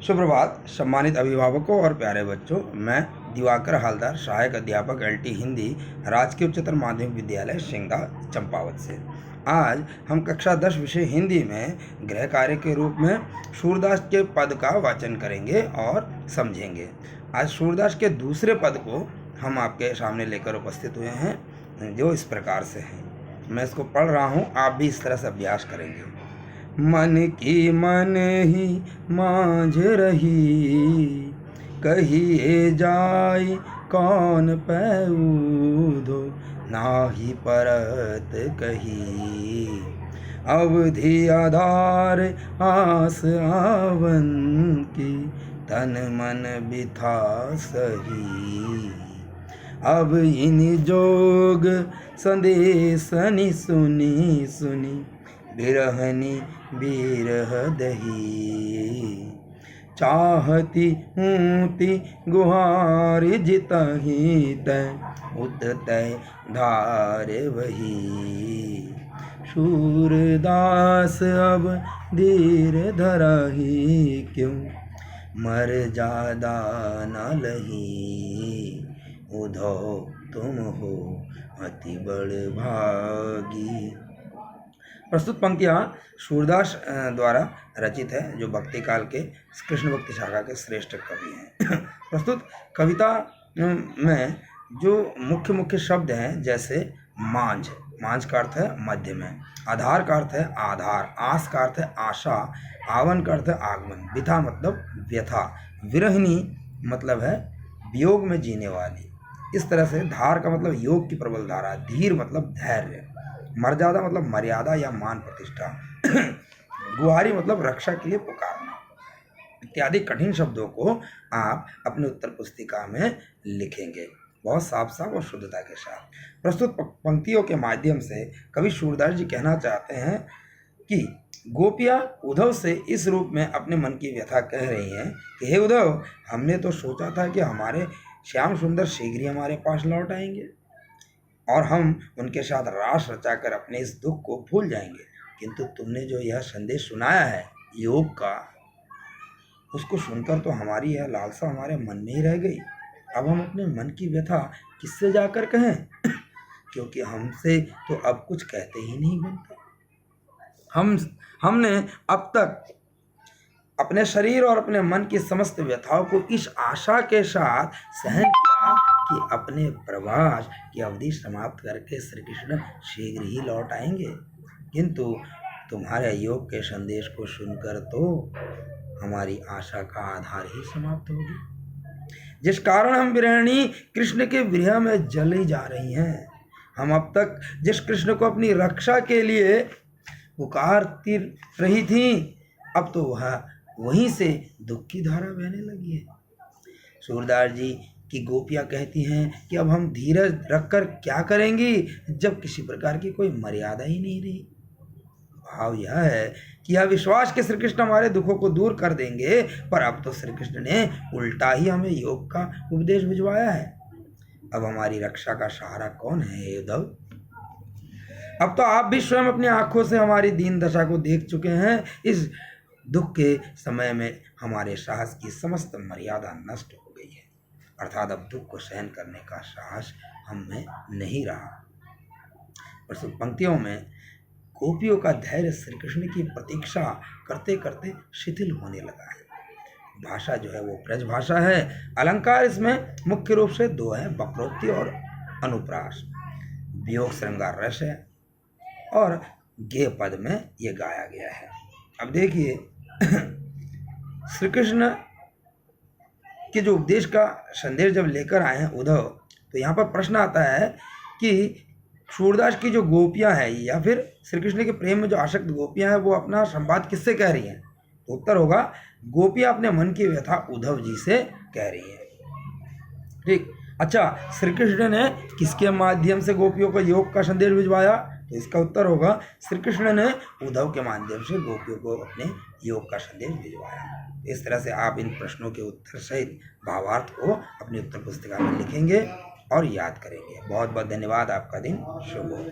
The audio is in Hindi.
सुप्रभात सम्मानित अभिभावकों और प्यारे बच्चों। मैं दिवाकर हालदार, सहायक अध्यापक एलटी हिंदी, राजकीय उच्चतर माध्यमिक विद्यालय सिंगदा चंपावत से। आज हम कक्षा 10 विषय हिंदी में गृह कार्य के रूप में सूरदास के पद का वाचन करेंगे और समझेंगे। आज सूरदास के दूसरे पद को हम आपके सामने लेकर उपस्थित हुए हैं, जो इस प्रकार से हैं। मैं इसको पढ़ रहा हूँ, आप भी इस तरह से अभ्यास करेंगे। मन की मन ही मांझ रही, कहिए जाय कौन पैऊधो, नाही परत कही। अवधि आधार आस आवन की, तन मन बिथा सही। अब इन जोग संदेशनि सुनी सुनी, बिरहनी बिरह दही। चाहती ऊती गुहार जितहि तय, उत तय धार वही। सूरदास अब धीर धरहि, क्यों मर जादा न लही। उधो तुम हो अति बड़ भागी। प्रस्तुत पंक्तियाँ सूरदास द्वारा रचित है, जो भक्ति काल के कृष्ण भक्ति शाखा के श्रेष्ठ कवि हैं। प्रस्तुत कविता में जो मुख्य मुख्य शब्द हैं, जैसे मांझ, मांझ का अर्थ है मध्य में, आधार का अर्थ है आधार, आस का अर्थ है आशा, आवन का अर्थ है आगमन, बिथा मतलब व्यथा, विरहिणी मतलब है वियोग में जीने वाली। इस तरह से धार का मतलब योग की प्रबल धारा, धीर मतलब धैर्य, मर्यादा मतलब मर्यादा या मान प्रतिष्ठा, गुहारी मतलब रक्षा के लिए पुकारना इत्यादि कठिन शब्दों को आप अपने उत्तर पुस्तिका में लिखेंगे, बहुत साफ साफ और शुद्धता के साथ। प्रस्तुत पंक्तियों के माध्यम से कवि सूरदास जी कहना चाहते हैं कि गोपियाँ उद्धव से इस रूप में अपने मन की व्यथा कह रही हैं कि हे उद्धव, हमने तो सोचा था कि हमारे श्याम सुंदर शीघ्र ही हमारे पास लौट आएंगे और हम उनके साथ रास रचाकर अपने इस दुख को भूल जाएंगे, किंतु तुमने जो यह संदेश सुनाया है योग का, उसको सुनकर तो हमारी यह लालसा हमारे मन में ही रह गई। अब हम अपने मन की व्यथा किससे जाकर कहें, क्योंकि हमसे तो अब कुछ कहते ही नहीं बनता। हमने अब तक अपने शरीर और अपने मन की समस्त व्यथाओं को इस आशा के साथ सहन किया कि अपने प्रवास की अवधि समाप्त करके श्री कृष्ण शीघ्र ही लौट आएंगे, किंतु तुम्हारे योग के संदेश को सुनकर तो हमारी आशा का आधार ही समाप्त हो गया, जिस कारण हम विरहिणी कृष्ण के विरह में जली जा रही हैं। हम अब तक जिस कृष्ण को अपनी रक्षा के लिए पुकारती रही थी, अब तो वह वहीं से दुख की धारा बहने लगी है। सूरदास जी की गोपियाँ कहती हैं कि अब हम धीरज रखकर क्या करेंगी, जब किसी प्रकार की कोई मर्यादा ही नहीं रही। भाव यह है कि यह विश्वास कि श्री कृष्ण हमारे दुखों को दूर कर देंगे, पर अब तो श्री कृष्ण ने उल्टा ही हमें योग का उपदेश भिजवाया है। अब हमारी रक्षा का सहारा कौन है हे उद्धव? अब तो आप भी स्वयं अपनी आंखों से हमारी दीन दशा को देख चुके हैं। इस दुख के समय में हमारे साहस की समस्त मर्यादा नष्ट हो गई है, अर्थात अब दुख को सहन करने का साहस हम में नहीं रहा। प्रस्तुत पंक्तियों में गोपियों का धैर्य श्री कृष्ण की प्रतीक्षा करते करते शिथिल होने लगा है। भाषा जो है वो ब्रज भाषा है। अलंकार इसमें मुख्य रूप से दो है, वक्रोक्ति और अनुप्रास। वियोग श्रृंगार रस है और गेय पद में ये गाया गया है। अब देखिए श्री कृष्ण के जो उपदेश का संदेश जब लेकर आए हैं उद्धव, तो यहाँ पर प्रश्न आता है कि सूरदास की जो गोपियाँ हैं या फिर श्री कृष्ण के प्रेम में जो आसक्त गोपियाँ हैं, वो अपना संवाद किससे कह रही हैं? तो उत्तर होगा, गोपियाँ अपने मन की व्यथा उद्धव जी से कह रही हैं। ठीक, अच्छा, श्री कृष्ण ने किसके माध्यम से गोपियों को योग का संदेश भिजवाया? तो इसका उत्तर होगा, श्री कृष्ण ने उद्धव के माध्यम से गोपियों को अपने योग का संदेश भिजवाया। इस तरह से आप इन प्रश्नों के उत्तर सहित भावार्थ को अपनी उत्तर पुस्तिका में लिखेंगे और याद करेंगे। बहुत बहुत धन्यवाद। आपका दिन शुभ हो।